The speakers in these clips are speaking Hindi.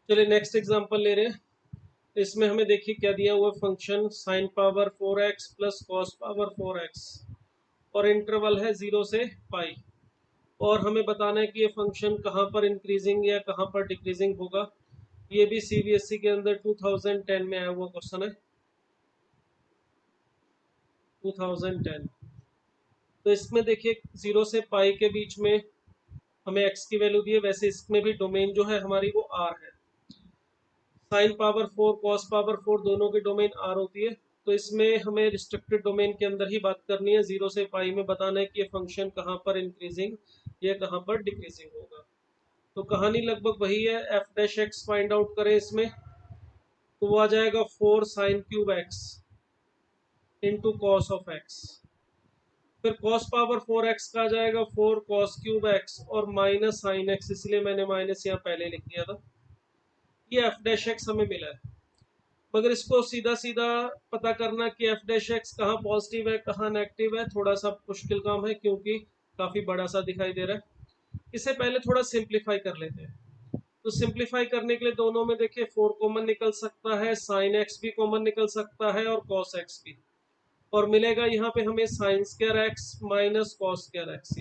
चलिए नेक्स्ट एग्जांपल ले रहे हैं। इसमें हमें देखिए क्या दिया हुआ function sine power 4x plus cos power 4x और इंटरवल है 0 से पाई, और हमें बताना है कि ये फंक्शन कहाँ पर इंक्रीजिंग या कहाँ पर डिक्रीजिंग होगा। ये भी सीबीएसई के अंदर 2010 में आया हुआ क्वेश्चन है, 2010। तो इसमें देखिए 0 से पाई के बीच में हमें x की वैल्यू दी है, वैसे इसमें भी डोमेन जो है हमारी वो r है। साइन पावर 4 कॉस पावर 4 दोनों की डोमेन r होती है। तो इसमें हमें रिस्ट्रिक्टेड डोमेन के अंदर ही बात करनी है। 0 से पाई में बताना है कि ये फंक्शन कहाँ पर इंक्रीजिंग या कहाँ पर डिक्रीजिंग होगा। तो कहानी लगभग वही है, F dash x find out करें इसमें, तो वो आ जाएगा 4 sine cube x into cos of x. फिर कॉस पावर 4x का आ जाएगा 4 कॉस क्यूब एक्स और माइनस साइन एक्स, इसलिए मैंने माइनस यहाँ पहले लिख दिया था। ये एफ डैश एक्स हमें मिला है, मगर इसको सीधा सीधा पता करना कि एफ डैश एक्स कहाँ पॉजिटिव है कहाँ नेगेटिव है थोड़ा सा मुश्किल काम है, क्योंकि काफ़ी बड़ा सा दिखाई दे रहा है। इसे पहले थोड़ा सिंप्लीफाई कर लेते हैं। तो सिंप्लीफाई करने के लिए दोनों में देखिए 4 कॉमन निकल सकता है, साइन एक्स भी कॉमन निकल सकता है और कॉस एक्स भी, और मिलेगा यहाँ पे हमें sine square x minus cos square x.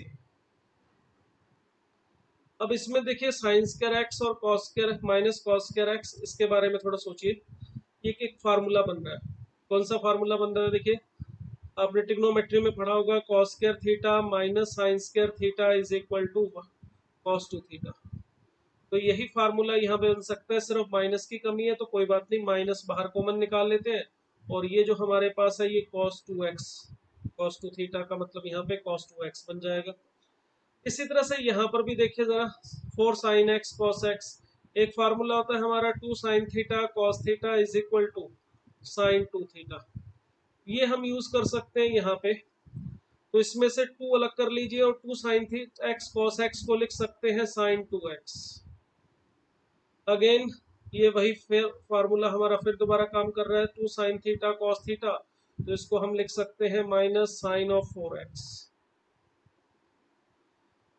अब इसमें देखिए साइन स्क्वायर एक्स और cos square minus cos square x, इसके बारे में थोड़ा सोचिए। ये एक फार्मूला बन रहा है। कौन सा फार्मूला बन रहा है? देखिए आपने ट्रिग्नोमेट्री में पढ़ा होगा, cos square theta minus sine square theta is equal to cos two theta. तो यही फार्मूला यहाँ पे बन सकता है, सिर्फ माइनस की कमी है तो कोई बात नहीं, माइनस बाहर कॉमन निकाल लेते हैं और ये जो हमारे पास है ये cos two x, cos two theta का मतलब यहाँ पे कॉस टू एक्स बन जाएगा। इसी तरह से यहाँ पर भी देखिए जरा, 4 साइन एक्स कॉस एक्स, एक फार्मूला होता है हमारा 2 sine theta cos theta is equal to sine two theta, ये हम यूज कर सकते हैं यहाँ पे। तो इसमें से 2 अलग कर लीजिए और 2 sine theta x cos x को लिख सकते हैं साइन 2x। अगेन ये वही फार्मूला हमारा फिर दोबारा काम कर रहा है, 2 साइन थीटा कॉस थीटा, तो इसको हम लिख सकते हैं माइनस साइन ऑफ 4x।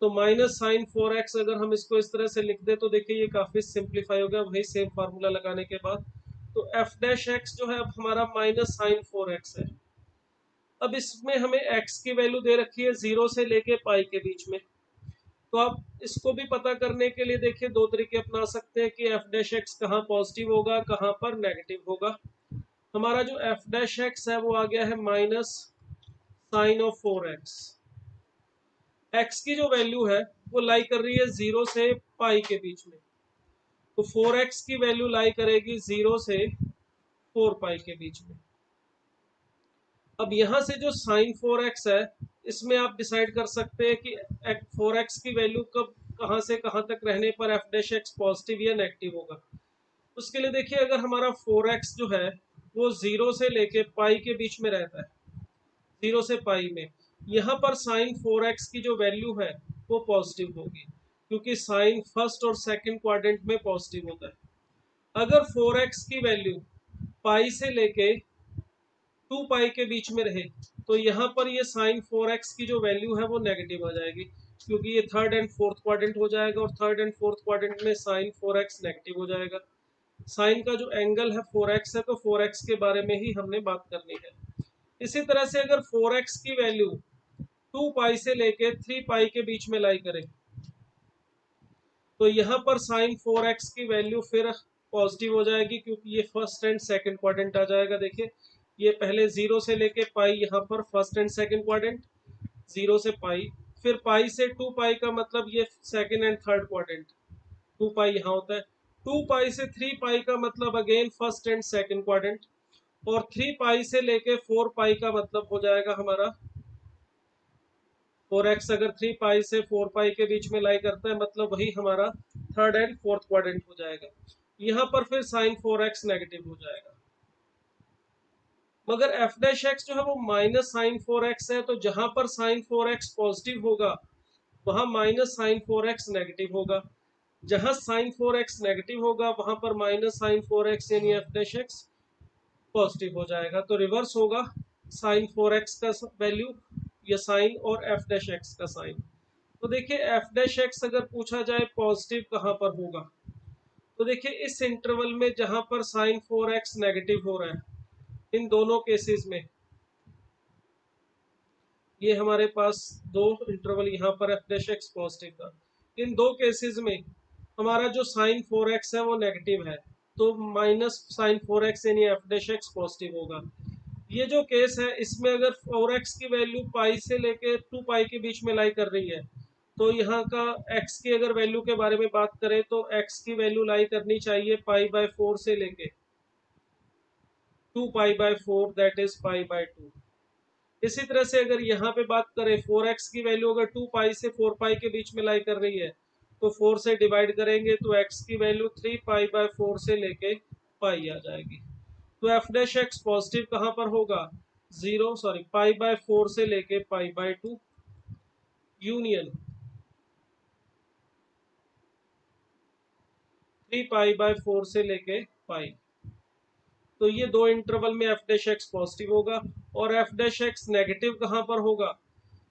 तो माइनस साइन 4x अगर हम इसको इस तरह से लिख दे तो देखिए ये काफी सिंप्लीफाई हो गया वही सेम फार्मूला लगाने के बाद। तो एफ डैश एक्स जो है अब हमारा माइनस साइन 4x है। अब इसमें हमें x की वैल्यू दे रखी है 0 से लेके पाई के बीच में। तो आप इसको भी पता करने के लिए देखिए दो तरीके अपना सकते हैं कि एफ डैश एक्स कहाँ पॉजिटिव होगा कहाँ पर नेगेटिव होगा। हमारा जो एफ डैश एक्स है वो आ गया है minus sine of 4x। x की जो वैल्यू है वो लाई कर रही है 0 से पाई के बीच में, तो 4x की वैल्यू लाई करेगी 0 से 4 पाई के बीच में। अब यहाँ से जो साइन 4x है इसमें आप डिसाइड कर सकते हैं कि 4x की वैल्यू कब कहाँ से कहाँ तक रहने पर एफ डैश एक्स पॉजिटिव या नेगेटिव होगा। उसके लिए देखिए अगर हमारा 4x जो है वो 0 से लेके पाई के बीच में रहता है, 0 से पाई में, यहाँ पर साइन 4x की जो वैल्यू है वो पॉजिटिव होगी, क्योंकि साइन फर्स्ट और सेकंड क्वाड्रेंट में पॉजिटिव होता है। अगर 4x की वैल्यू पाई से लेके 2 पाई के बीच में रहे तो यहाँ पर ये साइन 4x की जो वैल्यू है वो नेगेटिव आ जाएगी, क्योंकि ये थर्ड एंड फोर्थ क्वाड्रेंट हो जाएगा और थर्ड एंड फोर्थ क्वाड्रेंट में साइन 4x नेगेटिव हो जाएगा। साइन का जो एंगल है 4x है, तो 4x के बारे में ही हमने बात करनी है। इसी तरह से अगर 4x की वैल्यू 2 पाई से लेके 3 पाई के बीच में लाई करें तो यहाँ पर साइन 4x की वैल्यू फिर पॉजिटिव हो जाएगी, क्योंकि ये फर्स्ट एंड सेकंड क्वाड्रेंट आ जाएगा। देखिए ये पहले 0 से लेके पाई, यहाँ पर फर्स्ट एंड सेकंड क्वाड्रेंट, 0 से पाई, फिर पाई से 2 पाई का मतलब ये सेकंड एंड थर्ड क्वाड्रेंट, 2 पाई यहाँ होता है। 2 पाई से 3 पाई का मतलब again first and second quadrant, और 3 पाई से लेके 4 पाई का मतलब हो जाएगा हमारा 4x। अगर 3 पाई से 4 पाई के बीच में लाई करता है मतलब वही हमारा थर्ड एंड फोर्थ क्वाड्रेंट हो जाएगा। यहाँ पर फिर साइन 4x नेगेटिव हो जाएगा। मगर एफ डैश एक्स जो है वो माइनस साइन 4x है, तो जहां पर साइन 4x पॉजिटिव होगा वहां माइनस साइन 4x नेगेटिव होगा, जहां साइन 4x नेगेटिव होगा वहां पर माइनस साइन 4x यानी एफ डैश एक्स पॉजिटिव हो जाएगा। तो रिवर्स होगा साइन 4x का वैल्यू या साइन और एफ डैश एक्स का साइन। तो देखिए एफ डैश एक्स अगर पूछा जाए पॉजिटिव कहाँ पर होगा, तो देखिए इस इंटरवल में जहां पर साइन 4x नेगेटिव हो रहा है, इन दोनों केसेस में, ये हमारे पास दो इंटरवल यहाँ पर एफ डैश एक्स पॉजिटिव था, इन दो केसेस में हमारा जो साइन 4x है वो नेगेटिव है, तो माइनस साइन 4x यानी एफ डैश एक्स पॉजिटिव होगा। ये जो केस है इसमें अगर 4x की वैल्यू पाई से लेके 2 पाई के बीच में लाई कर रही है, तो यहाँ का x की अगर वैल्यू के बारे में बात करें तो x की वैल्यू लाई करनी चाहिए पाई बाय 4 से लेके 2 pi by 4 that is pi by 2। इसी तरह से अगर यहाँ पे बात करें 4x की वैल्यू अगर 2 पाई से 4 पाई के बीच में लाई कर रही है, तो 4 से डिवाइड करेंगे तो x की वैल्यू 3 पाई बाय 4 से लेके पाई आ जाएगी। तो एफ डैश एक्स पॉजिटिव कहाँ पर होगा, पाई बाय 4 से लेके pi by 2 union 3 pi by 4 से लेके पाई। तो ये दो इंटरवल में एफ डैश एक्स पॉजिटिव होगा। और एफ डैश एक्स नेगेटिव कहाँ पर होगा,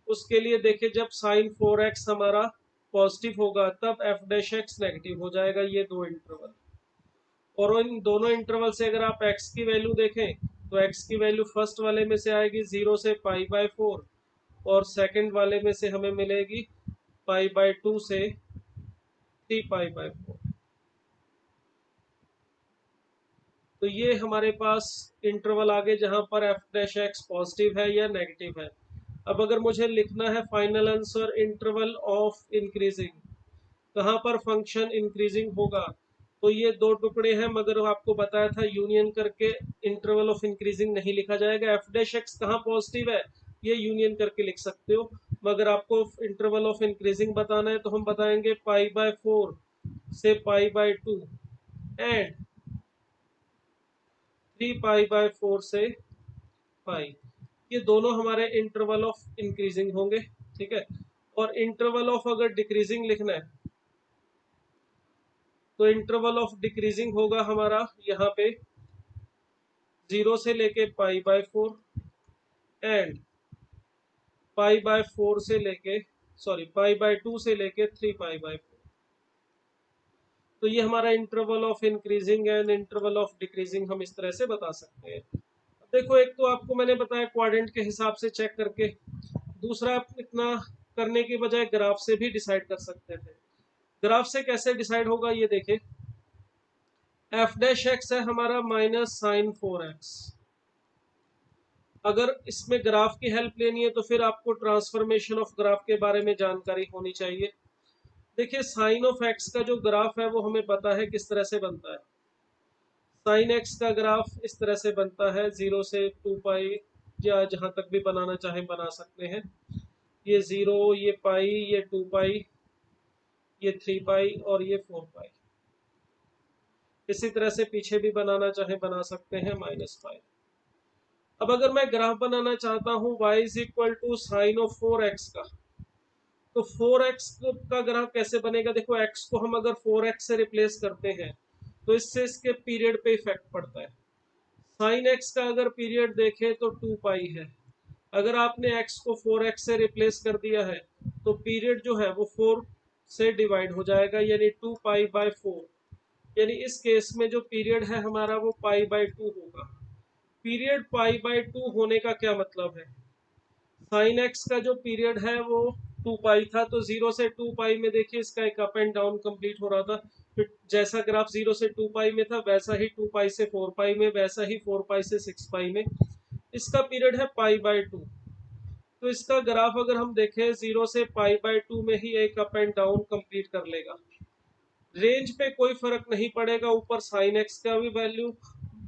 उसके लिए देखिए जब साइन 4x हमारा पॉजिटिव होगा तब एफ डैश एक्स नेगेटिव हो जाएगा, ये दो इंटरवल। और इन दोनों इंटरवल से अगर आप x की वैल्यू देखें तो x की वैल्यू फर्स्ट वाले में से आएगी 0 से पाई बाय 4 और सेकंड वाले में से हमें मिलेगी पाई बाय 2 से 3 पाई बाय 4। तो ये हमारे पास इंटरवल आगे जहां पर एफ डैश एक्स पॉजिटिव है या नेगेटिव है। अब अगर मुझे लिखना है final answer interval of increasing, कहाँ पर फंक्शन इंक्रीजिंग होगा, तो ये दो टुकड़े हैं, मगर आपको बताया था यूनियन करके इंटरवल ऑफ इंक्रीजिंग नहीं लिखा जाएगा। एफ डैश एक्स कहाँ पॉजिटिव है ये यूनियन करके लिख सकते हो, मगर आपको इंटरवल ऑफ इंक्रीजिंग बताना है तो हम बताएंगे पाई बाय 4 से pi by 2 and 3 pi by 4 से पाई। ये दोनों हमारे इंटरवल ऑफ इंक्रीजिंग होंगे, ठीक है। और इंटरवल ऑफ अगर डिक्रीजिंग लिखना है तो इंटरवल ऑफ डिक्रीजिंग होगा हमारा यहाँ पे 0 से लेके pi by 4 and pi by 4 से लेके पाई बाय 2 से लेके 3 पाई बाय 4। तो ये हमारा interval of increasing and interval of decreasing हम इस तरह से बता सकते हैं। देखो एक तो आपको मैंने बताया क्वाड्रेंट के हिसाब से चेक करके, दूसरा आप इतना करने के बजाय ग्राफ से भी डिसाइड कर सकते थे। ग्राफ से कैसे डिसाइड होगा ये देखें, एफ डैश एक्स है हमारा माइनस साइन 4x। अगर इसमें ग्राफ की हेल्प लेनी है तो फिर आपको ट्रांसफॉर्मेशन ऑफ ग्राफ के बारे में जानकारी होनी चाहिए। देखिए साइन ऑफ एक्स का जो ग्राफ है वो हमें पता है किस तरह से बनता है। साइन एक्स का ग्राफ इस तरह से बनता है 0 से 2 पाई, या जहां तक भी बनाना चाहे बना सकते हैं। ये 0, ये पाई, ये 2 पाई, ये 3 पाई और ये 4 पाई। इसी तरह से पीछे भी बनाना चाहे बना सकते हैं -पाई। अब अगर मैं ग्राफ बनाना चाहता हूँ y is equal to sine of 4x का, तो 4x का ग्राफ कैसे बनेगा। देखो x को हम अगर 4x से रिप्लेस करते हैं तो इससे इसके पीरियड पे इफेक्ट पड़ता है। साइन x का अगर पीरियड देखें तो 2 पाई है, अगर आपने x को 4x से रिप्लेस कर दिया है तो पीरियड जो है वो 4 से डिवाइड हो जाएगा, यानी 2 पाई बाय 4। यानी इस केस में जो पीरियड है हमारा वो पाई बाय 2 होगा। पीरियड पाई बाय 2 होने का क्या मतलब है, साइन एक्स का जो पीरियड है वो 2 पाई था, तो 0 से 2 पाई में देखिए इसका एक अप एंड डाउन कंप्लीट हो रहा था। फिर जैसा ग्राफ 0 से 2 पाई में था वैसा ही 2 पाई से 4 पाई में, वैसा ही 4 पाई से 6 पाई में। इसका पीरियड है पाई बाय 2। तो इसका ग्राफ अगर हम देखें 0 से पाई बाय 2 में ही एक अप एंड डाउन कंप्लीट कर लेगा। रेंज पे कोई फर्क नहीं पड़ेगा, ऊपर साइन एक्स का भी वैल्यू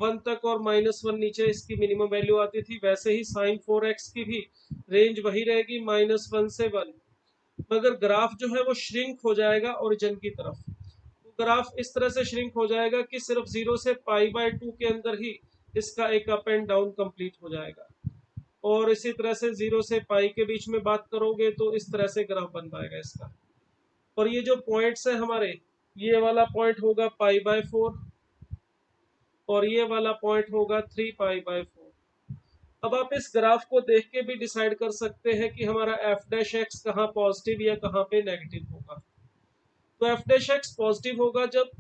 1 तक और -1 नीचे इसकी मिनिमम वैल्यू आती थी, वैसे ही साइन 4x की भी रेंज वही रहेगी -1 से 1, मगर ग्राफ जो है वो श्रिंक हो जाएगा ओरिजिन की तरफ। तो ग्राफ इस तरह से श्रिंक हो जाएगा कि सिर्फ 0 से पाई बाय 2 के अंदर ही इसका एक अप एंड डाउन कंप्लीट हो जाएगा। और इसी तरह से 0 से पाई के बीच में बात करोगे तो इस तरह से ग्राफ बन पाएगा इसका। और ये जो पॉइंट्स है हमारे, ये वाला पॉइंट होगा पाई बाय 4 और ये वाला पॉइंट होगा 3 पाई बाय 4। अब आप इस ग्राफ को देख के भी डिसाइड कर सकते हैं कि हमारा एफ डैश एक्स कहाँ पॉजिटिव या कहाँ पे नेगेटिव होगा। तो एफ डैश एक्स पॉजिटिव होगा जब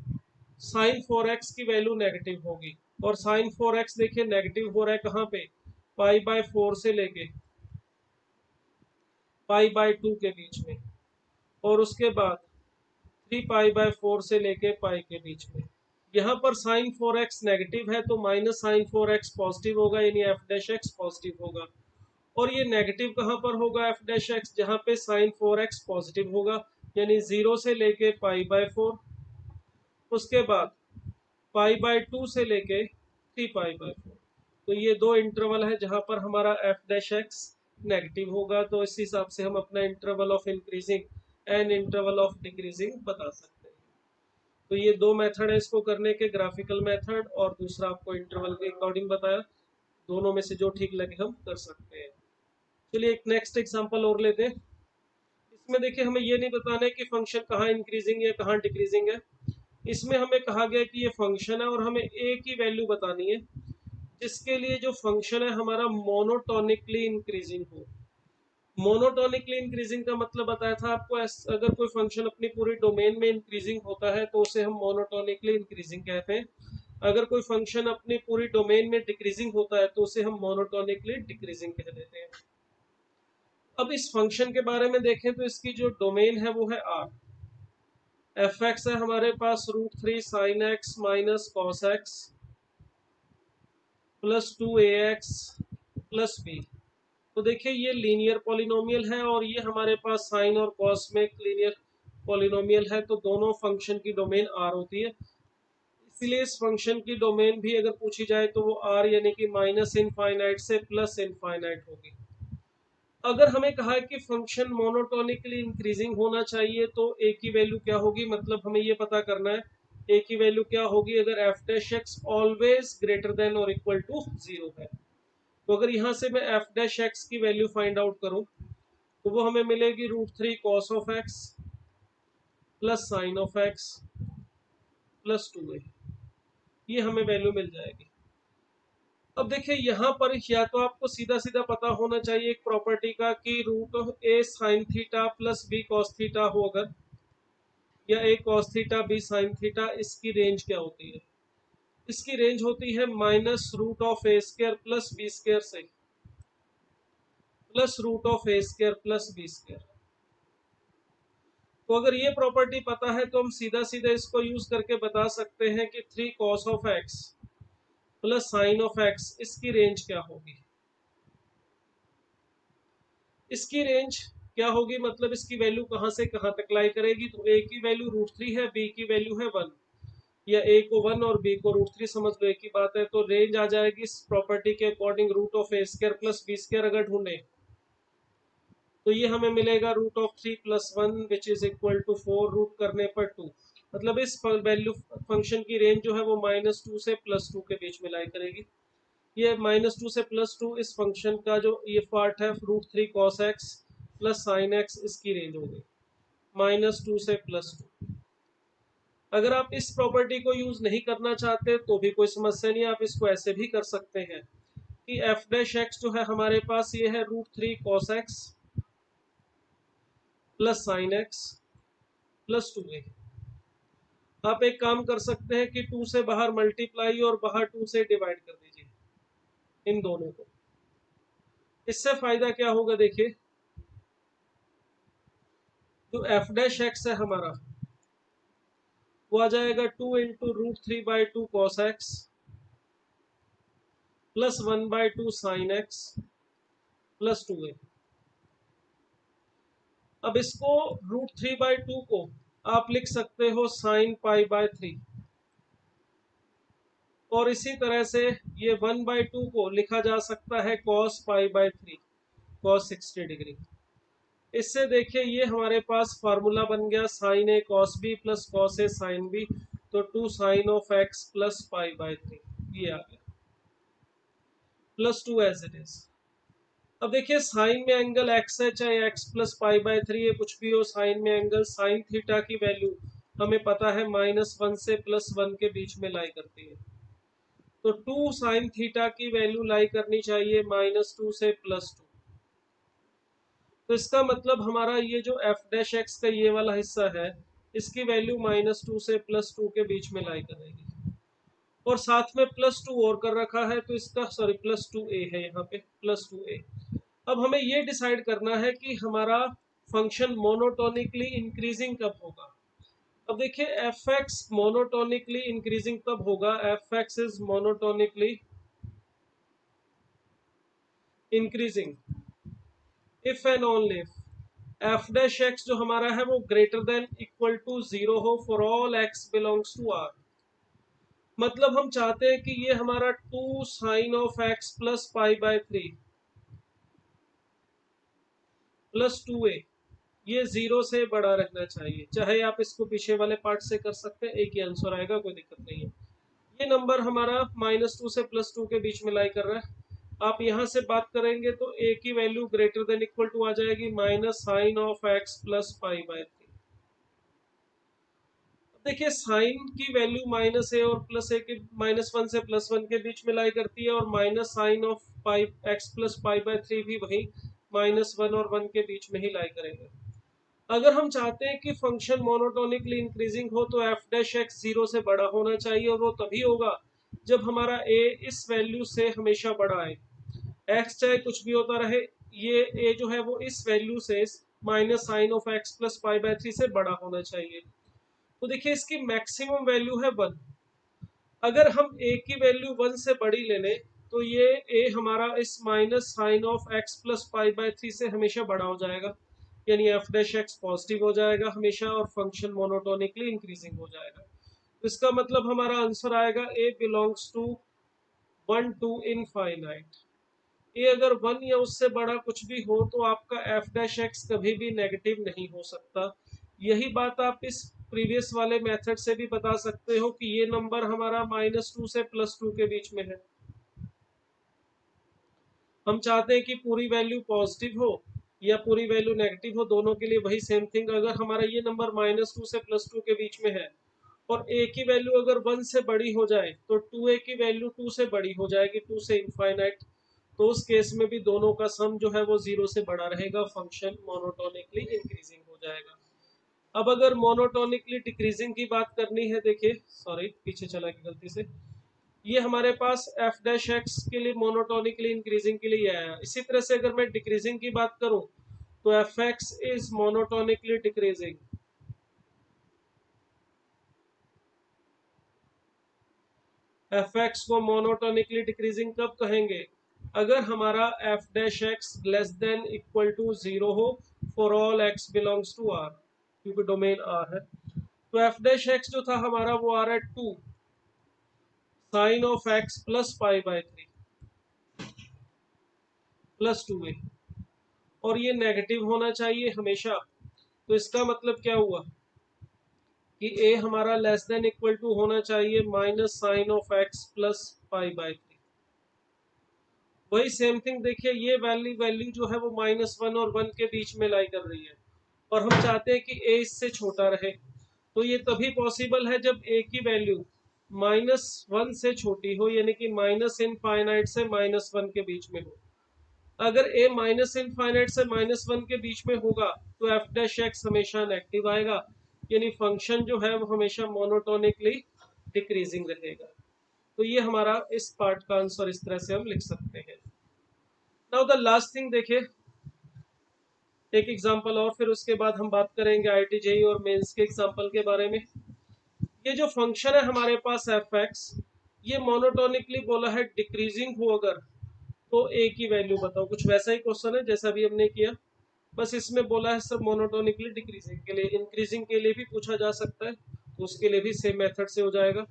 साइन 4x की वैल्यू नेगेटिव होगी, और साइन 4x देखिए नेगेटिव हो रहा है कहाँ पे, π/4 से लेके π/2 के बीच में, और उसके बाद 3π/4 से लेके पाई के बीच में। यहाँ पर साइन 4x नेगेटिव है तो माइनस साइन 4x पॉजिटिव होगा, यानी एफ डैश एक्स पॉजिटिव होगा। और ये नेगेटिव कहाँ पर होगा एफ डैश एक्स, जहाँ पे साइन 4x पॉजिटिव होगा, यानी 0 से लेके π/4, उसके बाद π/2 से लेके 3π/4। तो ये दो इंटरवल है जहां पर हमारा एफ डैश एक्स नेगेटिव होगा। तो इस हिसाब से हम अपना interval of increasing and interval of decreasing बता सकते हैं। तो ये दो मेथड है इसको करने के, ग्राफिकल मेथड और दूसरा आपको इंटरवल के अकॉर्डिंग बताया। दोनों में से जो ठीक लगे हम कर सकते हैं। चलिए एक नेक्स्ट एग्जांपल और लेते हैं। इसमें देखिए हमें ये नहीं बताना है कि फंक्शन कहाँ इंक्रीजिंग है कहाँ डिक्रीजिंग है। इसमें हमें कहा गया कि ये फंक्शन है और हमें ए की वैल्यू बतानी है जिसके लिए जो फंक्शन है हमारा मोनोटोनिकली इंक्रीजिंग हो। मोनोटोनिकली इंक्रीजिंग का मतलब बताया था आपको, अगर कोई फंक्शन अपनी पूरी डोमेन में इंक्रीजिंग होता है तो उसे हम मोनोटोनिकली इंक्रीजिंग कहते हैं। अगर कोई फंक्शन अपनी पूरी डोमेन में डिक्रीजिंग होता है तो उसे हम मोनोटोनिकली डिक्रीजिंग कह देते हैं। अब इस फंक्शन के बारे में देखें तो इसकी जो डोमेन है वो है आर। एफ एक्स है हमारे पास √3 sin x minus cos x plus 2ax plus B. तो देखिए ये लीनियर पॉलिनोमियल है और ये हमारे पास साइन और कॉस में एक लीनियर पॉलिनोमियल है, तो दोनों फंक्शन की डोमेन आर होती है। इसलिए इस फंक्शन की डोमेन भी अगर पूछी जाए तो वो आर यानी कि माइनस इनफाइनाइट से प्लस इनफाइनाइट होगी। अगर हमें कहा है कि फंक्शन मोनोटोनिकली इंक्रीजिंग होना चाहिए तो ए की वैल्यू क्या होगी, मतलब हमें ये पता करना है ए की वैल्यू क्या होगी अगर F dash x always greater than और इक्वल टू 0 है। तो अगर यहाँ से मैं एफ डैश एक्स की वैल्यू फाइंड आउट करूं तो वो हमें मिलेगी √3 cos of x plus sign of x plus 2a। ये हमें वैल्यू मिल जाएगी। अब देखिए यहाँ पर या तो आपको सीधा सीधा पता होना चाहिए एक प्रॉपर्टी का कि √a sin theta plus b cos theta हो अगर, या a cos theta b sin theta, इसकी रेंज क्या होती है। इसकी रेंज होती है -√a² प्लस b² से प्लस √a² प्लस b²। तो अगर ये प्रॉपर्टी पता है तो हम सीधा सीधा इसको यूज करके बता सकते हैं कि 3 cos of x plus sign of x इसकी रेंज क्या होगी। इसकी रेंज क्या होगी मतलब इसकी वैल्यू कहां से कहां तक लाई करेगी। तो ए की वैल्यू √3 है, बी की वैल्यू है 1, या ए को 1 और बी को √3 समझ लो एक ही बात है। तो रेंज आ जाएगी इस प्रॉपर्टी के अकॉर्डिंग √a² प्लस b² अगर ढूंढे तो ये हमें मिलेगा √3 + 1 which is equal to 4 root करने पर 2। मतलब इस वैल्यू फंक्शन की रेंज जो है वो -2 से +2 के बीच में लाई करेगी। ये -2 से +2 इस फंक्शन का जो ये पार्ट है √3 cos x plus sine x, इसकी रेंज होगी -2 से +2। अगर आप इस प्रॉपर्टी को यूज नहीं करना चाहते तो भी कोई समस्या नहीं, आप इसको ऐसे भी कर सकते हैं कि एफ डैश एक्स जो है हमारे पास ये है √3 cos x plus sine x plus 2a। आप एक काम कर सकते हैं कि 2 से बाहर मल्टीप्लाई और बाहर 2 से डिवाइड कर दीजिए इन दोनों को। इससे फायदा क्या होगा देखिए, जो एफ डैश एक्स है हमारा वो आ जाएगा 2 into √3/2 cos x plus 1/2 sine x plus 2a। अब इसको √3/2 को आप लिख सकते हो साइन π/3, और इसी तरह से ये 1/2 को लिखा जा सकता है cos π/3 cos 60 डिग्री। इससे देखिए ये हमारे पास फार्मूला बन गया साइन ए cos b प्लस cos ए साइन b, तो 2 साइन ऑफ x प्लस π/3 ये आ गया प्लस 2 एज इट इज। अब देखिए साइन में एंगल x है, चाहे x प्लस π/3 है कुछ भी हो, साइन में एंगल साइन थीटा की वैल्यू हमें पता है -1 से +1 के बीच में लाई करती है। तो 2 साइन थीटा की वैल्यू लाई करनी चाहिए -2 से +2। तो इसका मतलब हमारा ये जो एफ डैश एक्स का ये वाला हिस्सा है इसकी वैल्यू -2 से +2 के बीच में लाई करेगी, और साथ में +2 और कर रखा है, तो इसका सॉरी +2a है यहाँ पे, +2a। अब हमें ये डिसाइड करना है कि हमारा फंक्शन मोनोटोनिकली इंक्रीजिंग कब होगा। अब देखिए एफ एक्स मोनोटोनिकली इंक्रीजिंग तब होगा, F x is monotonically increasing if and only F dash x जो हमारा है वो ग्रेटर देन इक्वल टू 0 हो for all x belongs to R. मतलब हम चाहते हैं कि ये हमारा 2 sine of x plus pi by 3 plus 2a ये 0 से बड़ा रहना चाहिए। चाहे आप इसको पीछे वाले पार्ट से कर सकते हैं, एक ही आंसर आएगा, कोई दिक्कत नहीं है। ये नंबर हमारा -2 से +2 के बीच में लाई कर रहा है। आप यहाँ से बात करेंगे तो a की value greater than equal to आ जाएगी minus sine of x plus pi by 3। देखिए साइन की वैल्यू -a और +a के -1 से +1 के बीच में लाई करती है, और minus sine of pi x plus pi by 3 भी वही -1 और 1 के बीच में ही लाई करेंगे। अगर हम चाहते हैं कि फंक्शन मोनोटोनिकली इंक्रीजिंग हो तो एफ डैश एक्स 0 से बड़ा होना चाहिए, और वो तभी होगा जब हमारा a इस वैल्यू से हमेशा बड़ा है। x चाहे कुछ भी होता रहे, ये a जो है वो इस वैल्यू से minus sine of x plus pi by 3 से बड़ा होना चाहिए। तो देखिए इसकी मैक्सिमम वैल्यू है 1। अगर हम a की वैल्यू 1 से बड़ी ले लें तो ये a हमारा इस minus sine of x plus pi by 3 से हमेशा बड़ा हो जाएगा, यानी एफ डैश एक्स पॉजिटिव हो जाएगा हमेशा, और फंक्शन मोनोटोनिकली इंक्रीजिंग हो जाएगा। तो इसका मतलब हमारा आंसर आएगा a belongs to 1 to infinite. ए अगर 1 या उससे बड़ा कुछ भी हो तो आपका एफ डैश एक्स कभी भी नेगेटिव नहीं हो सकता। यही बात आप इस प्रीवियस वाले मेथड से भी बता सकते हो कि ये नंबर हमारा -2 से +2 के बीच में है। हम चाहते हैं कि पूरी वैल्यू पॉजिटिव हो या पूरी वैल्यू नेगेटिव हो, दोनों के लिए वही सेम थिंग। अगर हमारा ये नंबर -2 से +2 के बीच में है और a की वैल्यू अगर 1 से बड़ी हो जाए तो 2a की वैल्यू 2 से बड़ी हो जाएगी, 2 से इनफाइनाइट। तो उस केस में भी दोनों का सम जो है वो 0 से बड़ा रहेगा, फंक्शन मोनोटोनिकली इंक्रीजिंग हो जाएगा। अब अगर मोनोटोनिकली डिक्रीजिंग की बात करनी है, देखिए सॉरी पीछे चला गया गलती से, ये हमारे पास एफ डैश एक्स के लिए मोनोटोनिकली इंक्रीजिंग के लिए आया। इसी तरह से अगर मैं डिक्रीजिंग की बात करूं तो f x is monotonically decreasing. F x को मोनोटोनिकली डिक्रीजिंग कब कहेंगे? अगर हमारा f dash x less than equal to 0 हो for all x belongs to R, क्योंकि डोमेन आर है। तो एफ डैश एक्स जो था हमारा वो आ रहा है 2 sine of x plus pi by 3 plus 2a, और ये नेगेटिव होना चाहिए हमेशा। तो इसका मतलब क्या हुआ कि a हमारा लेस देन इक्वल टू होना चाहिए minus sine of x plus pi by 3। वही सेम थिंग देखिए, ये वैल्यू जो है वो -1 और 1 के बीच में लाई कर रही है, और हम चाहते हैं कि a इससे छोटा रहे। तो ये तभी पॉसिबल है जब a की वैल्यू -1 से छोटी हो, यानी कि माइनस इनफाइनाइट से -1 के बीच में हो। अगर a माइनस इनफाइनाइट से -1 के बीच में होगा तो एफ डैश एक्स हमेशा नेगेटिव आएगा, यानी फंक्शन जो है वो हमेशा मोनोटोनिकली डिक्रीजिंग रहेगा। तो ये हमारा इस पार्ट का आंसर इस तरह से हम लिख सकते हैं। नाउ द लास्ट थिंग देखिए, एक एग्जांपल और फिर उसके बाद हम बात करेंगे आईआईटी जेईई और मेंस के एग्जांपल के बारे में। ये जो फंक्शन है हमारे पास एफ एक्स, ये मोनोटोनिकली बोला है डिक्रीजिंग हो अगर तो a की वैल्यू बताओ। कुछ वैसा ही क्वेश्चन है जैसा भी हमने किया, बस इसमें बोला है सब मोनोटोनिकली डिक्रीजिंग के लिए। इंक्रीजिंग के लिए भी पूछा जा सकता है तो उसके लिए भी सेम मेथड से हो जाएगा।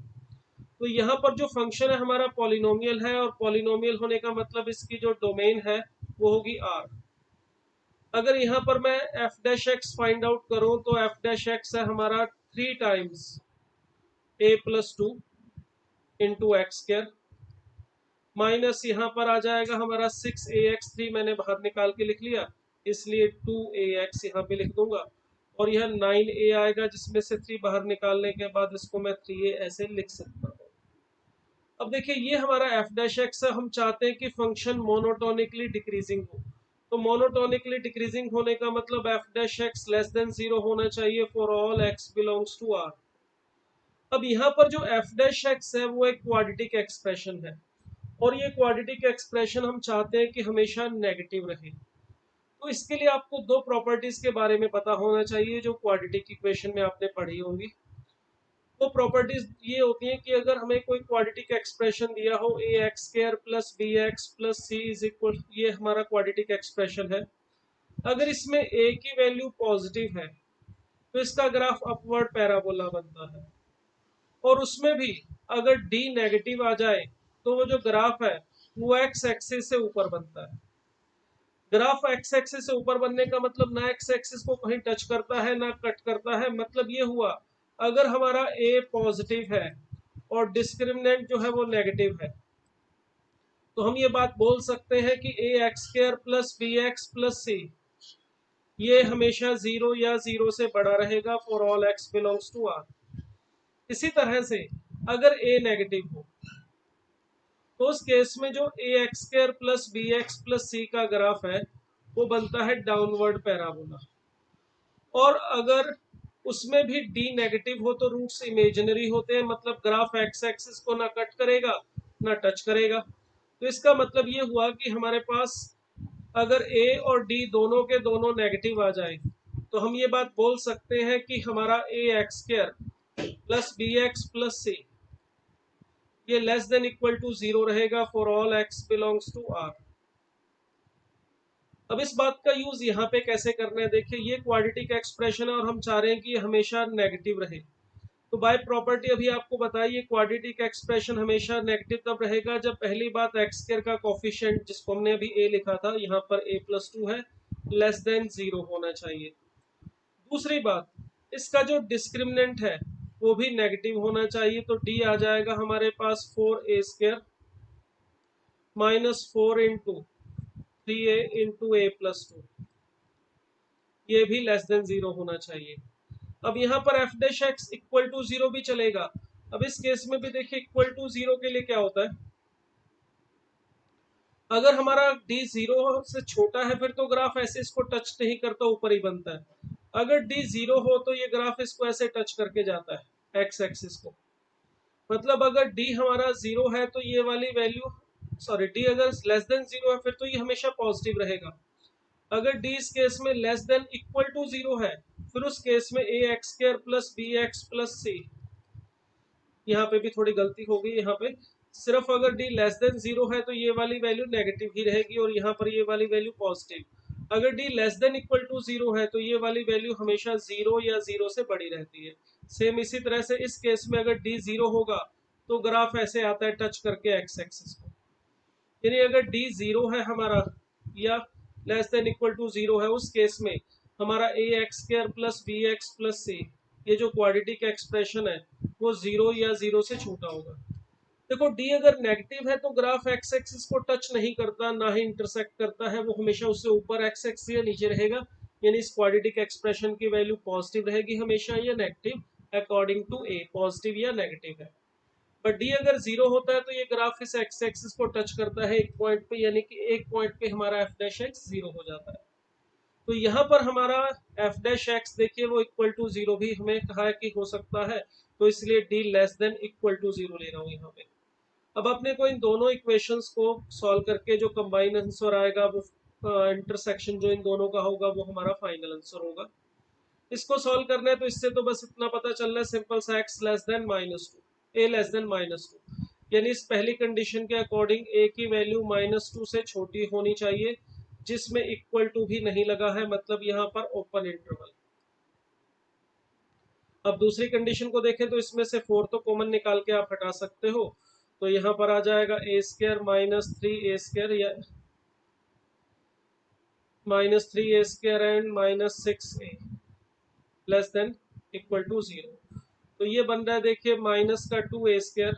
तो यहाँ पर जो फंक्शन है हमारा पॉलिनोमियल है, और पॉलिनोमियल होने का मतलब इसकी जो डोमेन है वो होगी आर। अगर यहाँ पर मैं F dash x find out करूं तो एफ डैश एक्स है हमारा 3 times a plus 2 into x square, minus यहाँ पर आ जाएगा हमारा 6ax3 मैंने बाहर निकाल के लिख लिया, इसलिए 2ax यहाँ पे लिख दूंगा, और यह 9a आएगा जिसमें से 3 बाहर निकालने के बाद इसको मैं 3a ऐसे लिख सकता हूँ। अब देखिए ये हमारा एफ डैश एक्स है, हम चाहते हैं कि फंक्शन मोनोटोनिकली डिक्रीजिंग हो। तो मोनोटोनिकली डिक्रीजिंग होने का मतलब f dash x less than 0 होना चाहिए for all x belongs to R. अब यहाँ पर जो एफ डैश एक्स है वो एक क्वाड्रेटिक एक्सप्रेशन है, और ये क्वाड्रेटिक एक्सप्रेशन हम चाहते हैं कि हमेशा नेगेटिव रहे। तो इसके लिए आपको दो प्रॉपर्टीज के बारे में पता होना चाहिए जो क्वाड्रेटिक इक्वेशन में आपने पढ़ी होंगी। वो प्रॉपर्टीज ये होती हैं कि अगर हमें कोई क्वाड्रेटिक एक्सप्रेशन दिया हो a x square plus b x plus c is equal, ये हमारा क्वाड्रेटिक एक्सप्रेशन है। अगर इसमें ए की वैल्यू पॉजिटिव है तो इसका ग्राफ अपवर्ड पैराबोला बनता है, और उसमें भी अगर डी नेगेटिव आ जाए तो वो जो ग्राफ है वो एक्स एक्सिस से ऊपर बनता है। ग्राफ एक्स एक्सिस से ऊपर बनने का मतलब ना एक्स एक्सिस को कहीं टच करता है ना कट करता है। मतलब ये हुआ अगर हमारा ए पॉजिटिव है और डिस्क्रिमिनेंट जो है वो नेगेटिव है, तो हम ये बात बोल सकते हैं कि a x square plus b x plus c ये हमेशा 0 या 0 से बड़ा रहेगा for all x belongs to R. इसी तरह से अगर ए नेगेटिव हो तो उस केस में जो a x square plus b x plus c का ग्राफ है वो बनता है डाउनवर्ड पैराबोला। और अगर उसमें भी डी नेगेटिव हो तो रूट्स इमेजिनरी होते हैं, मतलब ग्राफ एक्स एक्सिस को ना कट करेगा ना टच करेगा। तो इसका मतलब ये हुआ कि हमारे पास अगर ए और डी दोनों के दोनों नेगेटिव आ जाए तो हम ये बात बोल सकते हैं कि हमारा a x square plus b x plus c ये लेस देन इक्वल टू 0 रहेगा for all x belongs to R. अब इस बात का यूज यहाँ पे कैसे करना है, देखिए ये क्वाड्रेटिक एक्सप्रेशन है और हम चाह रहे हैं कि ये हमेशा नेगेटिव रहे। तो बाय प्रॉपर्टी अभी आपको बताइए क्वाड्रेटिक एक्सप्रेशन हमेशा नेगेटिव तब रहेगा जब पहली बात एक्स स्क्वायर का कोफिशिएंट जिसको हमने अभी ए लिखा था यहाँ पर a प्लस 2 है लेस देन 0 होना चाहिए। दूसरी बात इसका जो डिस्क्रिमिनेंट है वो भी नेगेटिव होना चाहिए। तो डी आ जाएगा हमारे पास 4a square minus 4 into 3a into a plus 2, ये भी लेस देन 0 होना चाहिए। अब यहाँ पर f dash x equal to 0 भी चलेगा। अब इस केस में भी देखिए इक्वल टू 0 के लिए क्या होता है, अगर हमारा डी 0 से छोटा है फिर तो ग्राफ ऐसे इसको टच नहीं करता, ऊपर ही बनता है। अगर डी 0 हो तो ये ग्राफ इसको ऐसे टच करके जाता है एक्स एक्सिस को। मतलब अगर डी हमारा 0 है तो ये वाली वैल्यू, सॉरी डी अगर लेस देन 0 है फिर तो ये हमेशा पॉजिटिव रहेगा। अगर डी इस केस में लेस देन इक्वल टू 0 है फिर उस केस में a x square plus b x plus c, यहाँ पे भी थोड़ी गलती हो गई, यहाँ पे सिर्फ अगर डी लेस देन 0 है तो ये वाली वैल्यू नेगेटिव ही रहेगी और यहाँ पर ये वाली वैल्यू पॉजिटिव। अगर D less than equal to 0 है तो ये वाली वैल्यू हमेशा 0 या 0 से बड़ी रहती है। सेम इसी तरह से इस केस में अगर डी 0 होगा तो ग्राफ ऐसे आता है टच करके एक्स एक्सिस को। यानी अगर डी 0 है हमारा या लेस देन इक्वल टू 0 है उस केस में हमारा a x square plus b x plus c ये जो क्वाड्रेटिक एक्सप्रेशन है वो 0 या 0 से छोटा होगा। देखो डी अगर नेगेटिव है तो ग्राफ एक्स एक्सिस को टच नहीं करता ना ही इंटरसेक्ट करता है, वो हमेशा उससे ऊपर एक्स एक्सिस या नीचे रहेगा। यानी इस क्वाड्रेटिक एक्सप्रेशन की वैल्यू पॉजिटिव रहेगी हमेशा या negative according to A, positive या नेगेटिव है। बट डी अगर 0 होता है तो ये ग्राफ इस एक्स एक्सिस को टच करता है एक पॉइंट पे, यानी कि एक पॉइंट पे हमारा एफ डैश एक्स 0 हो जाता है। तो यहाँ पर हमारा एफ डैश एक्स देखिए वो इक्वल टू 0 भी हमें कहा है कि हो सकता है, तो इसलिए D less than equal to 0 ले रहा हूँ यहाँ पे। अब अपने को इन दोनों इक्वेशंस को सॉल्व करके जो कंबाइन आंसर आएगा वो इंटरसेक्शन जो इन दोनों का होगा वो हमारा फाइनल आंसर होगा। इसको सॉल्व करना है तो इससे तो बस इतना पता चल रहा है सिंपल सा एक्स लेस देन माइनस 2 ए लेस देन माइनस 2, यानी इस पहली कंडीशन के अकॉर्डिंग ए की वैल्यू -2 से छोटी होनी चाहिए जिसमें इक्वल टू भी नहीं लगा है, मतलब यहाँ पर ओपन इंटरवल। अब दूसरी कंडीशन को देखें तो इसमें से 4 तो कॉमन निकाल के आप हटा सकते हो, तो यहाँ पर आ जाएगा ए स्क्वायर माइनस 3a स्क्वायर या -3a square and -6a less than equal to 0। तो ये बन रहा है देखिए माइनस का 2a स्क्वायर,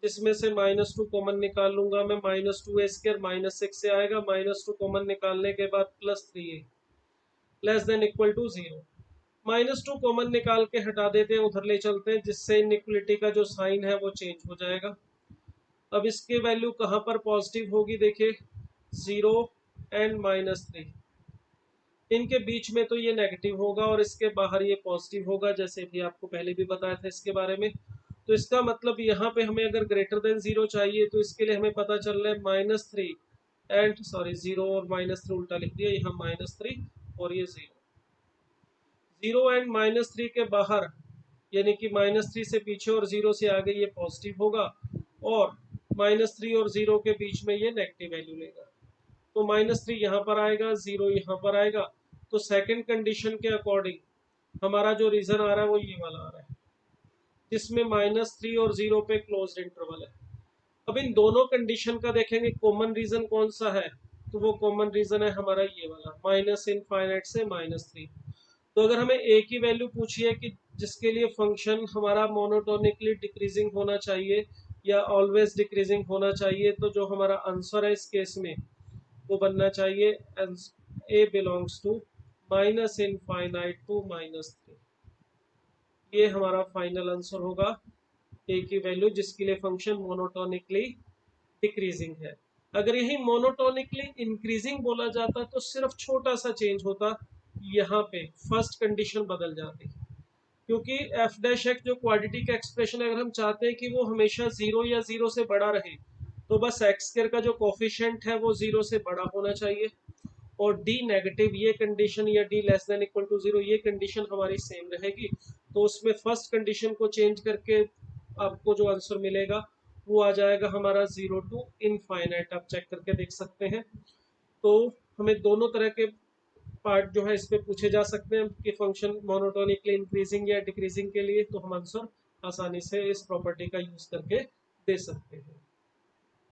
जिसमें से -2 कॉमन निकाल लूंगा मैं, -2a स्क्वायर -6 से आएगा, -2 कॉमन निकालने के बाद +3a less than equal to 0। -2 common निकाल के हटा देते हैं, उधर ले चलते हैं, जिससे इनइक्वलिटी का जो साइन है वो चेंज हो जाएगा। अब इसकी वैल्यू कहाँ पर पॉजिटिव होगी, देखिए 0 एंड -3, इनके बीच में तो ये नेगेटिव होगा और इसके बाहर ये पॉजिटिव होगा, जैसे भी आपको पहले भी बताया था इसके बारे में। तो इसका मतलब यहाँ पे हमें अगर ग्रेटर देन 0 चाहिए तो इसके लिए हमें पता चल रहा है -3 एंड सॉरी 0 और -3 उल्टा लिख दिया, यहाँ -3 और ये 0 एंड -3 के बाहर, यानी कि -3 से पीछे और 0 से आगे ये पॉजिटिव होगा और -3 और 0 के बीच में ये नेगेटिव वैल्यू लेगा। तो -3 यहाँ पर आएगा, 0 यहाँ पर आएगा। तो सेकंड कंडीशन के अकॉर्डिंग हमारा जो रीजन आ रहा है वो ये वाला आ रहा है, जिसमें -3 और 0 पे क्लोज्ड इंटरवल है। अब इन दोनों कंडीशन का देखेंगे कॉमन रीजन कौन सा है, तो वो कॉमन रीजन है हमारा ये वाला, -∞ से -3। तो अगर हमें एक ही वैल्यू पूछी है कि जिसके लिए फंक्शन हमारा मोनोटोनिकली डिक्रीजिंग होना चाहिए या ऑलवेज डिक्रीजिंग होना चाहिए, तो जो हमारा आंसर है इस केस में वो बनना चाहिए a बिलोंग्स टू -∞ टू -3। ये हमारा फाइनल आंसर होगा, a की वैल्यू जिसके लिए फंक्शन मोनोटोनिकली डिक्रीजिंग है। अगर यही मोनोटोनिकली इंक्रीजिंग बोला जाता तो सिर्फ छोटा सा चेंज होता, यहाँ पे फर्स्ट कंडीशन बदल जाती, क्योंकि एफ डैश एक्स जो क्वाड्रेटिक एक्सप्रेशन अगर हम चाहते हैं कि वो हमेशा 0 या 0 से बड़ा रहे, तो बस एक्स स्क्वायर का जो कोफिशिएंट है वो 0 से बड़ा होना चाहिए, और डी नेगेटिव ये कंडीशन या D less than equal to 0 ये कंडीशन हमारी सेम रहेगी। तो उसमें फर्स्ट कंडीशन को चेंज करके आपको जो आंसर मिलेगा वो आ जाएगा हमारा 0 टू इनफाइनाइट। आप चेक करके देख सकते हैं। तो हमें दोनों तरह के पार्ट जो है इस पे पूछे जा सकते हैं कि फंक्शन मोनोटोनिकली इंक्रीजिंग या डिक्रीजिंग के लिए, तो हम आंसर आसानी से इस प्रॉपर्टी का यूज करके दे सकते हैं।